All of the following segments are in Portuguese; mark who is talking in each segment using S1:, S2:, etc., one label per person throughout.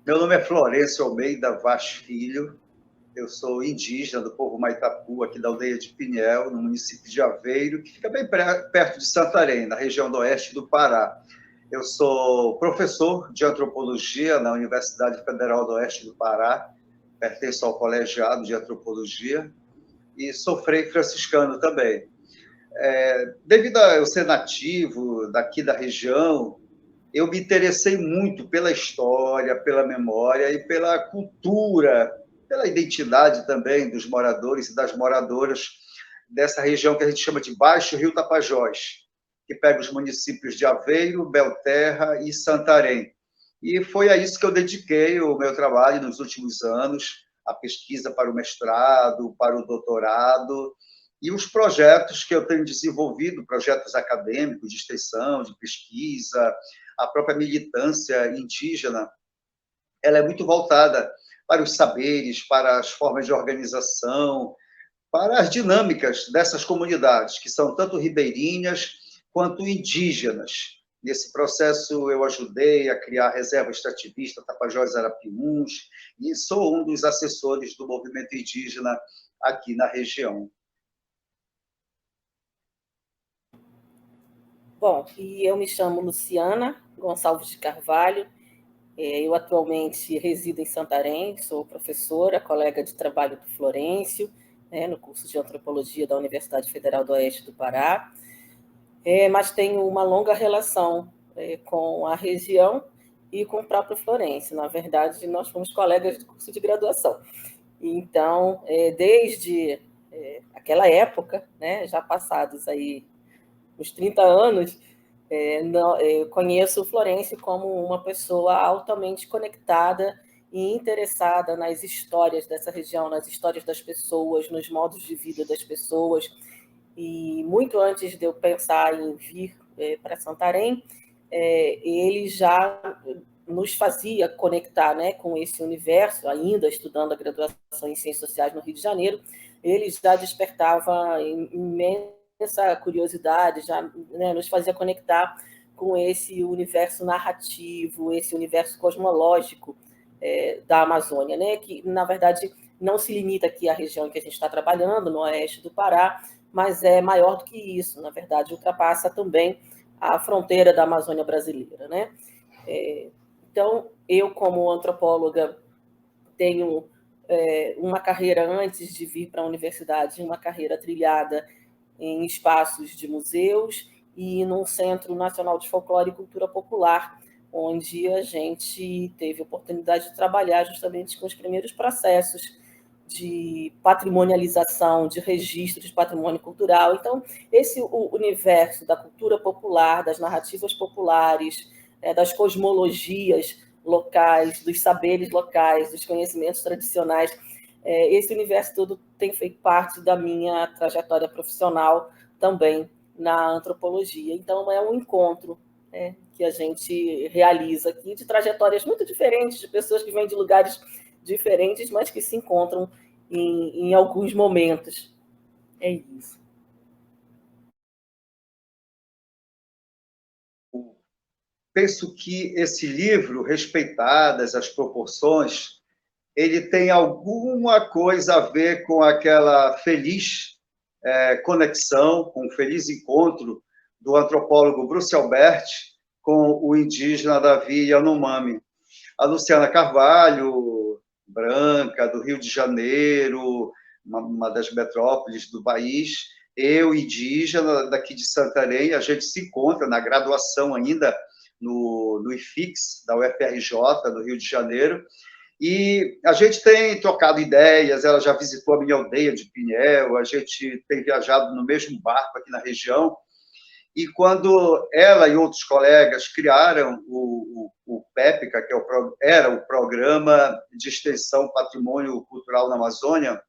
S1: Meu nome é Florencio Almeida Vaz Filho, eu sou indígena do povo Maitapu, aqui da aldeia de Pinhel, no município de Aveiro, que fica bem perto de Santarém, na região do oeste do Pará. Eu sou professor de antropologia na Universidade Federal do Oeste do Pará, pertenço ao colegiado de antropologia e sou frei franciscano também. Devido a eu ser nativo daqui da região, eu me interessei muito pela história, pela memória e pela cultura, pela identidade também dos moradores e das moradoras dessa região que a gente chama de Baixo Rio Tapajós, que pega os municípios de Aveiro, Belterra e Santarém. E foi a isso que eu dediquei o meu trabalho nos últimos anos, a pesquisa para o mestrado, para o doutorado, e os projetos que eu tenho desenvolvido, projetos acadêmicos, de extensão, de pesquisa, a própria militância indígena, ela é muito voltada para os saberes, para as formas de organização, para as dinâmicas dessas comunidades, que são tanto ribeirinhas quanto indígenas. Nesse processo, eu ajudei a criar a reserva extrativista Tapajós Arapiuns e sou um dos assessores do movimento indígena aqui na região.
S2: Bom, e eu me chamo Luciana Gonçalves de Carvalho. Eu atualmente resido em Santarém, sou professora, colega de trabalho do Florencio, né, no curso de Antropologia da Universidade Federal do Oeste do Pará, mas tenho uma longa relação com a região e com o próprio Florencio. Na verdade, nós fomos colegas do curso de graduação. Então, desde aquela época, né, já passados aí uns 30 anos, eu conheço o Florencio como uma pessoa altamente conectada e interessada nas histórias dessa região, nas histórias das pessoas, nos modos de vida das pessoas. E muito antes de eu pensar em vir para Santarém, ele já nos fazia conectar, né, com esse universo, ainda estudando a graduação em Ciências Sociais no Rio de Janeiro. Ele já despertava imensa curiosidade, já, né, nos fazia conectar com esse universo narrativo, esse universo cosmológico da Amazônia, né, que, na verdade, não se limita aqui à região que a gente está trabalhando, no oeste do Pará, mas é maior do que isso, na verdade, ultrapassa também a fronteira da Amazônia brasileira, né? Então, eu, como antropóloga, tenho uma carreira antes de vir para a universidade, uma carreira trilhada em espaços de museus e num Centro Nacional de Folclore e Cultura Popular, onde a gente teve a oportunidade de trabalhar justamente com os primeiros processos de patrimonialização, de registro de patrimônio cultural. Então, esse o universo da cultura popular, das narrativas populares, das cosmologias locais, dos saberes locais, dos conhecimentos tradicionais, esse universo todo tem feito parte da minha trajetória profissional também na antropologia. Então, é um encontro que a gente realiza aqui de trajetórias muito diferentes, de pessoas que vêm de lugares diferentes, mas que se encontram em alguns momentos. É isso.
S1: Penso que esse livro, respeitadas as proporções, ele tem alguma coisa a ver com aquela feliz conexão, com o feliz encontro do antropólogo Bruce Albert com o indígena Davi Yanomami. A Luciana Carvalho, branca, do Rio de Janeiro, uma das metrópoles do país, eu, indígena, daqui de Santarém, a gente se encontra na graduação ainda no IFIX, da UFRJ, do Rio de Janeiro, e a gente tem trocado ideias, ela já visitou a minha aldeia de Pinhel, a gente tem viajado no mesmo barco aqui na região, e quando ela e outros colegas criaram o PEPCA, que era o Programa de Extensão Patrimônio Cultural na Amazônia,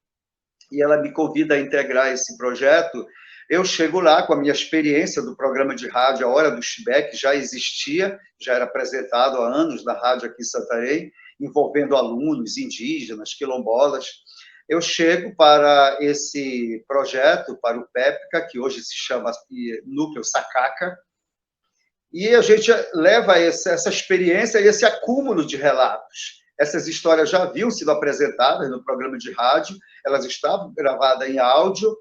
S1: e ela me convida a integrar esse projeto, eu chego lá com a minha experiência do programa de rádio A Hora do Chibé, que já existia, já era apresentado há anos na rádio aqui em Santarém, envolvendo alunos, indígenas, quilombolas. Eu chego para esse projeto, para o PEPCA, que hoje se chama Núcleo Sacaca, e a gente leva essa experiência e esse acúmulo de relatos. Essas histórias já haviam sido apresentadas no programa de rádio, elas estavam gravadas em áudio,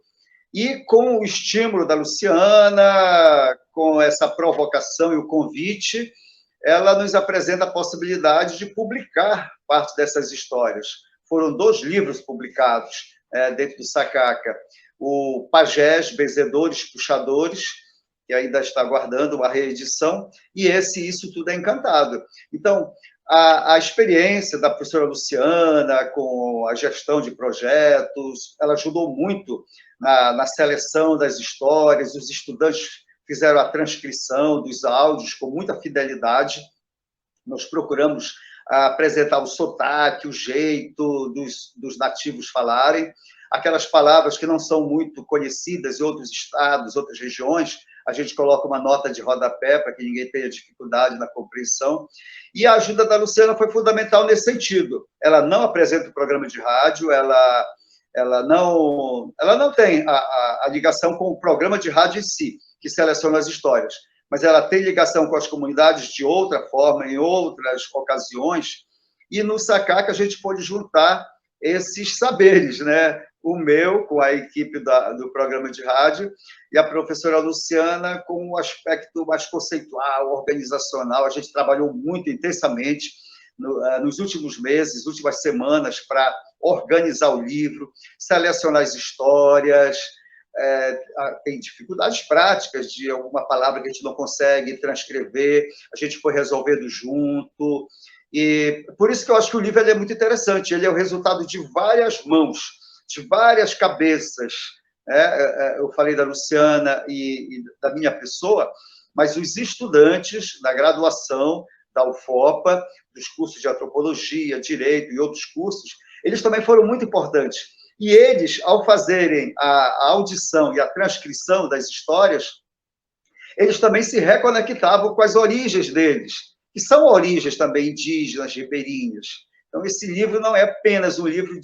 S1: e com o estímulo da Luciana, com essa provocação e o convite, ela nos apresenta a possibilidade de publicar parte dessas histórias. Foram 2 livros publicados dentro do Sacaca. O Pajés, Benzedores, Puxadores, que ainda está aguardando uma reedição, e Isso Tudo é Encantado. Então, a experiência da professora Luciana com a gestão de projetos, ela ajudou muito na seleção das histórias, os estudantes fizeram a transcrição dos áudios com muita fidelidade, nós procuramos apresentar o sotaque, o jeito dos nativos falarem, aquelas palavras que não são muito conhecidas em outros estados, outras regiões, a gente coloca uma nota de rodapé para que ninguém tenha dificuldade na compreensão, e a ajuda da Luciana foi fundamental nesse sentido. Ela não apresenta o programa de rádio, ela não tem a ligação com o programa de rádio em si, que seleciona as histórias, mas ela tem ligação com as comunidades de outra forma, em outras ocasiões, e no Sacaca a gente pôde juntar esses saberes, né? O meu, com a equipe do programa de rádio, e a professora Luciana com o aspecto mais conceitual, organizacional. A gente trabalhou muito intensamente nos últimos meses, últimas semanas, para organizar o livro, selecionar as histórias. Tem dificuldades práticas de alguma palavra que a gente não consegue transcrever, a gente foi resolvendo junto, e por isso que eu acho que o livro é muito interessante, ele é o resultado de várias mãos, de várias cabeças, né? Eu falei da Luciana e da minha pessoa, mas os estudantes da graduação da UFOPA, dos cursos de antropologia, direito e outros cursos, eles também foram muito importantes. E eles, ao fazerem a audição e a transcrição das histórias, eles também se reconectavam com as origens deles, que são origens também indígenas, ribeirinhas. Então, esse livro não é apenas um livro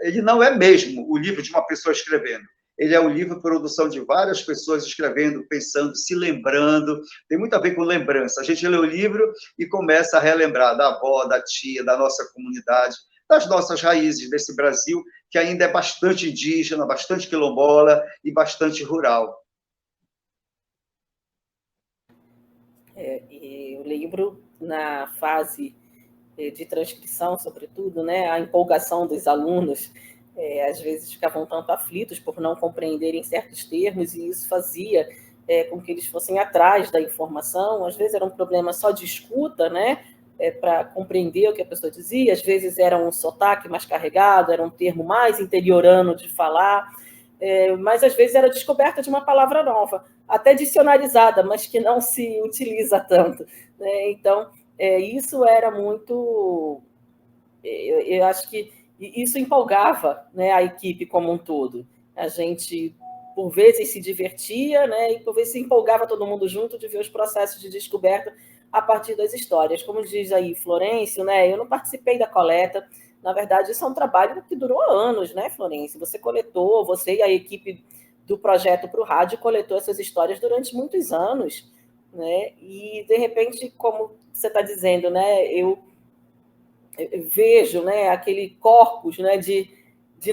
S1: ele não é mesmo o livro de uma pessoa escrevendo. Ele é um livro de produção de várias pessoas escrevendo, pensando, se lembrando. Tem muito a ver com lembrança. A gente lê o livro e começa a relembrar da avó, da tia, da nossa comunidade, das nossas raízes desse Brasil, que ainda é bastante indígena, bastante quilombola e bastante rural.
S2: E o livro, na fase de transcrição, sobretudo, né, a empolgação dos alunos, às vezes ficavam um tanto aflitos por não compreenderem certos termos, e isso fazia com que eles fossem atrás da informação. Às vezes era um problema só de escuta, né, para compreender o que a pessoa dizia, às vezes era um sotaque mais carregado, era um termo mais interiorano de falar, mas às vezes era a descoberta de uma palavra nova, até dicionarizada, mas que não se utiliza tanto, né? Então, isso era muito... Eu acho que isso empolgava, né, a equipe como um todo. A gente, por vezes, se divertia, né, e por vezes se empolgava todo mundo junto de ver os processos de descoberta a partir das histórias. Como diz aí Florencio, né, eu não participei da coleta. Na verdade, isso é um trabalho que durou anos, né, Florencio? Você coletou, você e a equipe do projeto para o rádio coletou essas histórias durante muitos anos, né? E, de repente, como você está dizendo, né, eu vejo, né, aquele corpus, né, de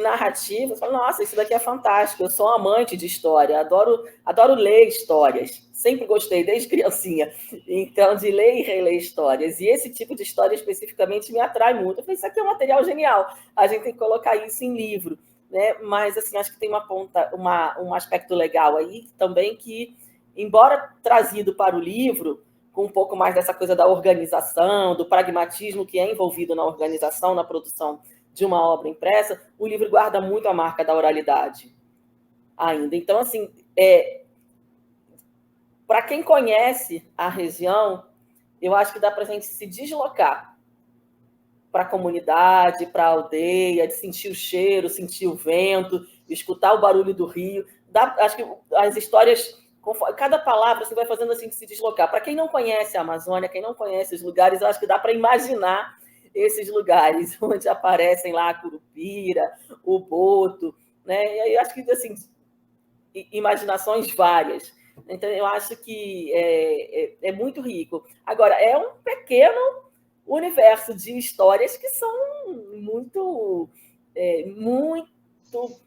S2: narrativa, eu falo, nossa, isso daqui é fantástico, eu sou um amante de história, adoro ler histórias, sempre gostei, desde criancinha, então, de ler e reler histórias, e esse tipo de história especificamente me atrai muito. Eu falei, isso aqui é um material genial, a gente tem que colocar isso em livro, né? Mas, assim, acho que tem um aspecto legal aí também que, embora trazido para o livro, com um pouco mais dessa coisa da organização, do pragmatismo que é envolvido na organização, na produção de uma obra impressa, o livro guarda muito a marca da oralidade ainda. Então, assim, para quem conhece a região, eu acho que dá para a gente se deslocar para a comunidade, para a aldeia, de sentir o cheiro, sentir o vento, escutar o barulho do rio. Acho que as histórias... Cada palavra você vai fazendo assim de se deslocar. Para quem não conhece a Amazônia, quem não conhece os lugares, eu acho que dá para imaginar esses lugares onde aparecem lá a curupira, o boto, né? E aí acho que assim, imaginações várias. Então, eu acho que é muito rico. Agora, é um pequeno universo de histórias que são muito, muito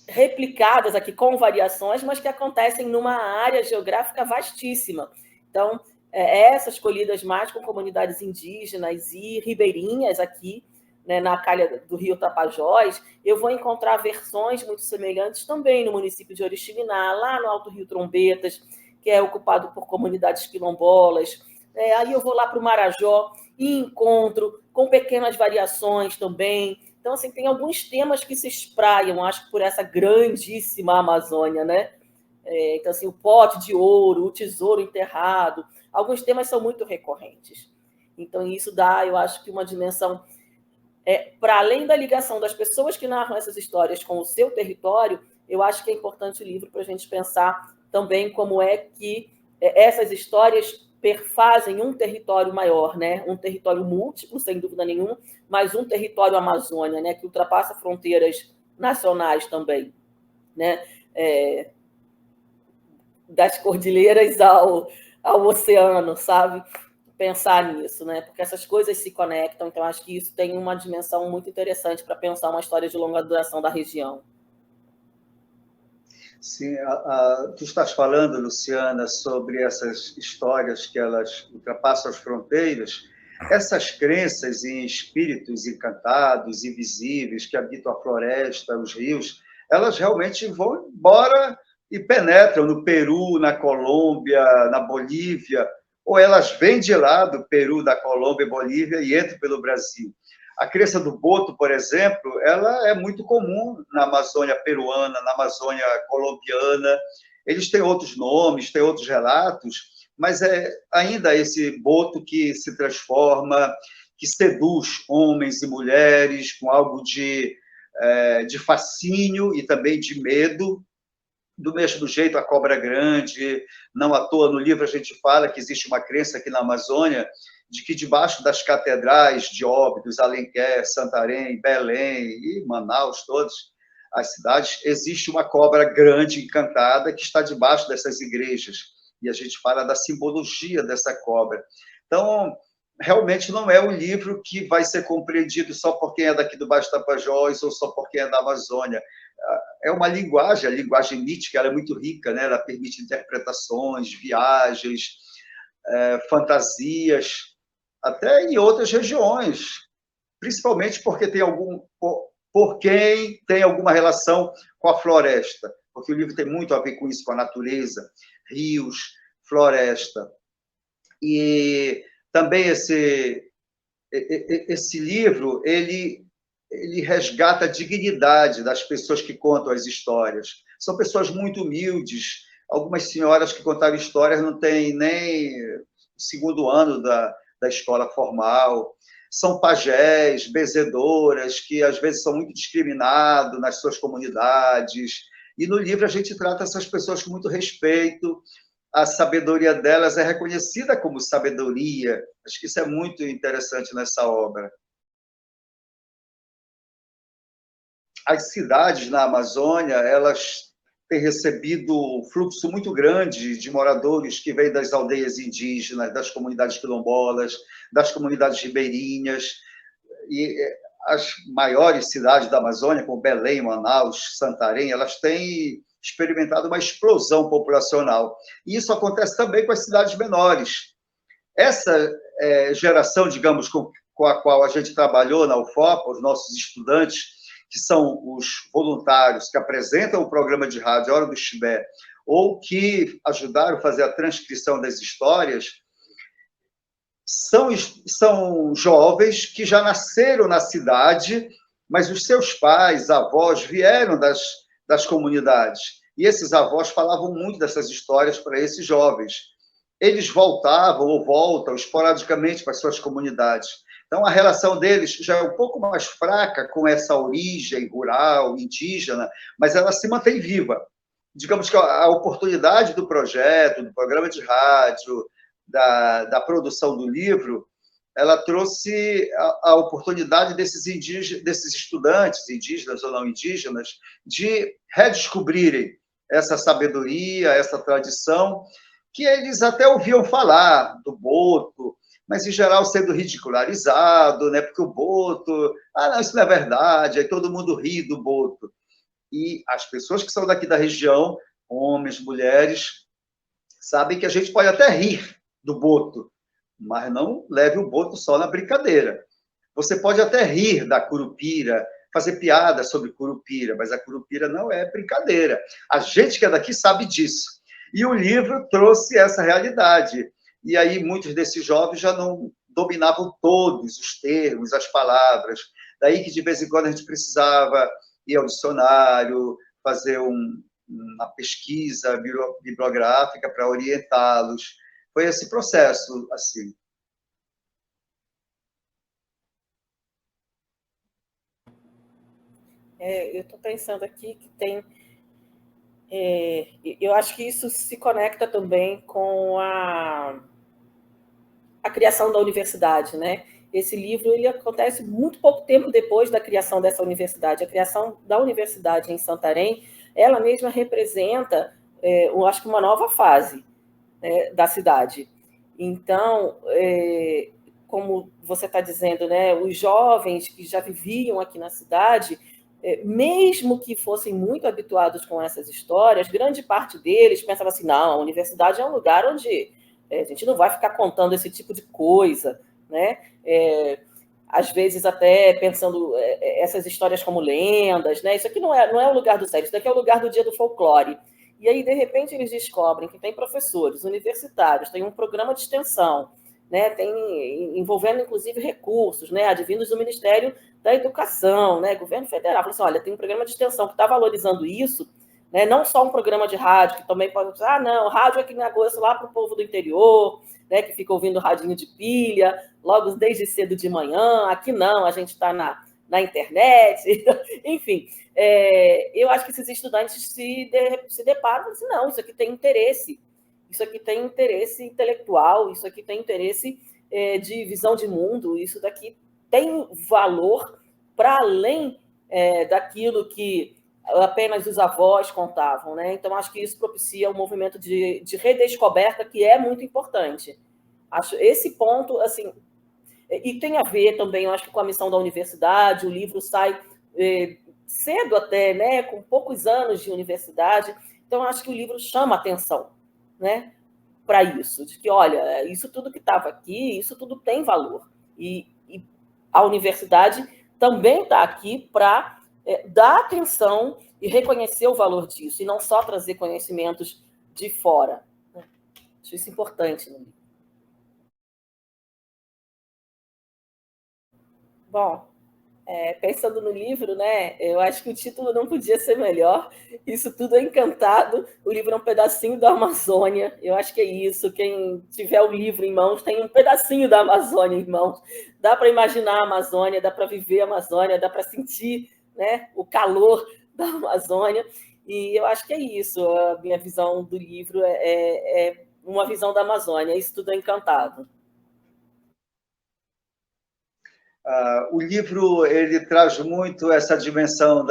S2: replicadas aqui, com variações, mas que acontecem numa área geográfica vastíssima. Então, essas colhidas mais com comunidades indígenas e ribeirinhas aqui, né, na calha do rio Tapajós, eu vou encontrar versões muito semelhantes também no município de Oriximiná, lá no Alto Rio Trombetas, que é ocupado por comunidades quilombolas. Aí eu vou lá para o Marajó e encontro com pequenas variações também. Então, assim, tem alguns temas que se espraiam, acho, por essa grandíssima Amazônia, né? Então, assim, o pote de ouro, o tesouro enterrado, alguns temas são muito recorrentes. Então, isso dá, eu acho, que uma dimensão, para além da ligação das pessoas que narram essas histórias com o seu território, eu acho que é importante o livro para a gente pensar também como é que essas histórias perfazem um território maior, né? Um território múltiplo, sem dúvida nenhuma, mas um território Amazônia, né? Que ultrapassa fronteiras nacionais também, né? Das cordilheiras ao oceano, sabe? Pensar nisso, né? Porque essas coisas se conectam, então acho que isso tem uma dimensão muito interessante para pensar uma história de longa duração da região.
S1: Sim, tu estás falando, Luciana, sobre essas histórias que elas ultrapassam as fronteiras, essas crenças em espíritos encantados, invisíveis, que habitam a floresta, os rios, elas realmente vão embora e penetram no Peru, na Colômbia, na Bolívia, ou elas vêm de lá do Peru, da Colômbia e Bolívia e entram pelo Brasil. A crença do boto, por exemplo, ela é muito comum na Amazônia peruana, na Amazônia colombiana. Eles têm outros nomes, têm outros relatos, mas é ainda esse boto que se transforma, que seduz homens e mulheres com algo de fascínio e também de medo. Do mesmo jeito, a cobra grande, não à toa no livro a gente fala que existe uma crença aqui na Amazônia de que debaixo das catedrais de Óbidos, Alenquer, Santarém, Belém e Manaus, todas as cidades, existe uma cobra grande encantada que está debaixo dessas igrejas. E a gente fala da simbologia dessa cobra. Então, realmente não é um livro que vai ser compreendido só por quem é daqui do Baixo Tapajós ou só por quem é da Amazônia. É uma linguagem, a linguagem mítica, ela é muito rica, né? Ela permite interpretações, viagens, fantasias, até em outras regiões, principalmente porque tem por quem tem alguma relação com a floresta, porque o livro tem muito a ver com isso, com a natureza, rios, floresta. E também esse livro, ele resgata a dignidade das pessoas que contam as histórias. São pessoas muito humildes. Algumas senhoras que contaram histórias não têm nem o segundo ano da escola formal. São pajés, benzedoras, que às vezes são muito discriminados nas suas comunidades. E no livro a gente trata essas pessoas com muito respeito. A sabedoria delas é reconhecida como sabedoria. Acho que isso é muito interessante nessa obra. As cidades na Amazônia, elas têm recebido um fluxo muito grande de moradores que vêm das aldeias indígenas, das comunidades quilombolas, das comunidades ribeirinhas, e as maiores cidades da Amazônia, como Belém, Manaus, Santarém, elas têm experimentado uma explosão populacional. E isso acontece também com as cidades menores. Essa geração, digamos, com a qual a gente trabalhou na UFOPA, os nossos estudantes, que são os voluntários que apresentam o programa de rádio Hora do Chibé, ou que ajudaram a fazer a transcrição das histórias, são jovens que já nasceram na cidade, mas os seus pais, avós, vieram das comunidades. E esses avós falavam muito dessas histórias para esses jovens. Eles voltavam ou voltam esporadicamente para as suas comunidades. Então, a relação deles já é um pouco mais fraca com essa origem rural, indígena, mas ela se mantém viva. Digamos que a oportunidade do projeto, do programa de rádio, da produção do livro, ela trouxe a oportunidade desses estudantes, indígenas ou não indígenas, de redescobrirem essa sabedoria, essa tradição, que eles até ouviam falar do Boto, mas, em geral, sendo ridicularizado, né? Porque o Boto... não, isso não é verdade, aí todo mundo ri do Boto. E as pessoas que são daqui da região, homens, mulheres, sabem que a gente pode até rir do Boto, mas não leve o Boto só na brincadeira. Você pode até rir da Curupira, fazer piada sobre Curupira, mas a Curupira não é brincadeira. A gente que é daqui sabe disso. E o livro trouxe essa realidade. E aí muitos desses jovens já não dominavam todos os termos, as palavras. Daí que, de vez em quando, a gente precisava ir ao dicionário, fazer uma pesquisa bibliográfica para orientá-los. Foi esse processo, assim.
S2: Eu estou pensando aqui que tem... eu acho que isso se conecta também com a criação da universidade, né? Esse livro ele acontece muito pouco tempo depois da criação dessa universidade. A criação da universidade em Santarém, ela mesma representa, eu acho que uma nova fase, né, da cidade. Então, como você está dizendo, né, os jovens que já viviam aqui na cidade, mesmo que fossem muito habituados com essas histórias, grande parte deles pensava assim, não, a universidade é um lugar onde a gente não vai ficar contando esse tipo de coisa, né? Às vezes até pensando essas histórias como lendas, né? Isso aqui não é o lugar do sério, isso daqui é o lugar do dia do folclore. E aí, de repente, eles descobrem que tem professores universitários, tem um programa de extensão, né? Tem envolvendo, inclusive, recursos, né? Advindos do Ministério da Educação, né? Governo Federal. Fala assim, olha, tem um programa de extensão que está valorizando isso, né? Não só um programa de rádio, que também pode dizer, não, rádio é que negócio lá para o povo do interior, né? Que fica ouvindo radinho de pilha, logo desde cedo de manhã. Aqui não, a gente está na internet, enfim. Eu acho que esses estudantes se deparam e assim, não, isso aqui tem interesse, isso aqui tem interesse intelectual, isso aqui tem interesse de visão de mundo, isso daqui tem valor para além daquilo que apenas os avós contavam, né? Então, acho que isso propicia um movimento de redescoberta que é muito importante. Acho esse ponto, assim, e tem a ver também, eu acho que com a missão da universidade, o livro sai cedo até, né, com poucos anos de universidade, então acho que o livro chama atenção, né, para isso, de que, olha, isso tudo que estava aqui, isso tudo tem valor, e a universidade também está aqui para dar atenção e reconhecer o valor disso, e não só trazer conhecimentos de fora. Acho isso importante no livro. Bom, pensando no livro, né, eu acho que o título não podia ser melhor. Isso tudo é encantado. O livro é um pedacinho da Amazônia. Eu acho que é isso. Quem tiver o livro em mãos tem um pedacinho da Amazônia em mãos. Dá para imaginar a Amazônia, dá para viver a Amazônia, dá para sentir, né, o calor da Amazônia. E eu acho que é isso. A minha visão do livro é uma visão da Amazônia. Isso tudo é encantado.
S1: O livro ele traz muito essa dimensão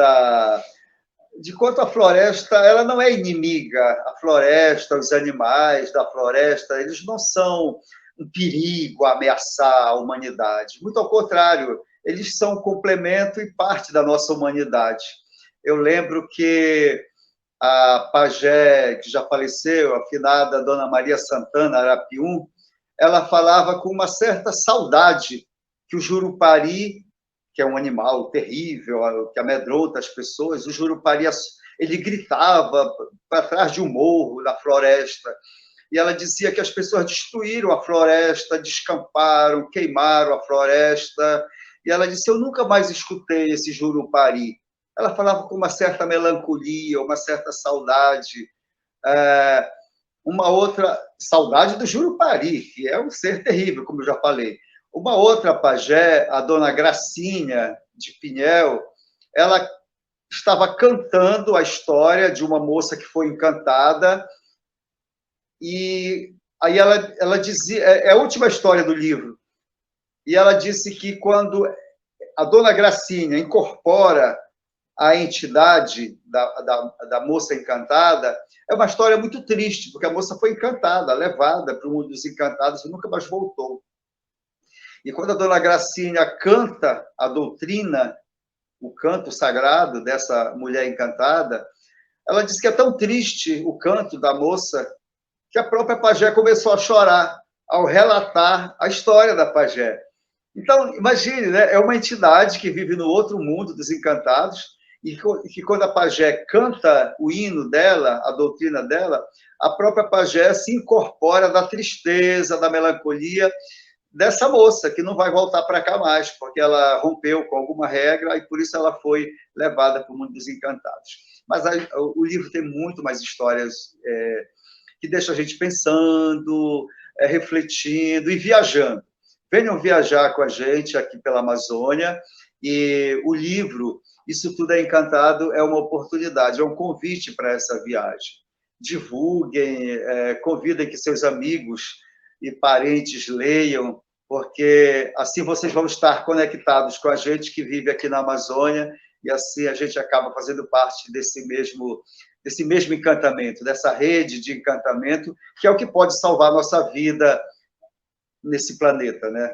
S1: de quanto a floresta ela não é inimiga. A floresta, os animais da floresta, eles não são um perigo a ameaçar a humanidade. Muito ao contrário, eles são um complemento e parte da nossa humanidade. Eu lembro que a pajé, que já faleceu, a finada Dona Maria Santana Arapium, ela falava com uma certa saudade que o jurupari, que é um animal terrível, que amedronta as pessoas, o jurupari ele gritava para trás de um morro na floresta, e ela dizia que as pessoas destruíram a floresta, descamparam, queimaram a floresta, e ela disse, eu nunca mais escutei esse jurupari. Ela falava com uma certa melancolia, uma certa saudade, uma outra saudade do jurupari, que é um ser terrível, como eu já falei. Uma outra pajé, a dona Gracinha de Pinhel, ela estava cantando a história de uma moça que foi encantada, e aí ela dizia, é a última história do livro, e ela disse que quando a dona Gracinha incorpora a entidade da moça encantada, é uma história muito triste, porque a moça foi encantada, levada para o mundo dos encantados e nunca mais voltou. E quando a dona Gracínia canta a doutrina, o canto sagrado dessa mulher encantada, ela diz que é tão triste o canto da moça que a própria pajé começou a chorar ao relatar a história da pajé. Então, imagine, né? É uma entidade que vive no outro mundo dos encantados e que quando a pajé canta o hino dela, a doutrina dela, a própria pajé se incorpora da tristeza, da melancolia dessa moça, que não vai voltar para cá mais, porque ela rompeu com alguma regra e por isso ela foi levada para o mundo dos encantados. Mas o livro tem muito mais histórias que deixam a gente pensando, refletindo e viajando. Venham viajar com a gente aqui pela Amazônia, e o livro Isso Tudo é Encantado é uma oportunidade, é um convite para essa viagem. Divulguem, convidem que seus amigos e parentes leiam, porque assim vocês vão estar conectados com a gente que vive aqui na Amazônia, e assim a gente acaba fazendo parte desse mesmo encantamento, dessa rede de encantamento, que é o que pode salvar a nossa vida nesse planeta, né?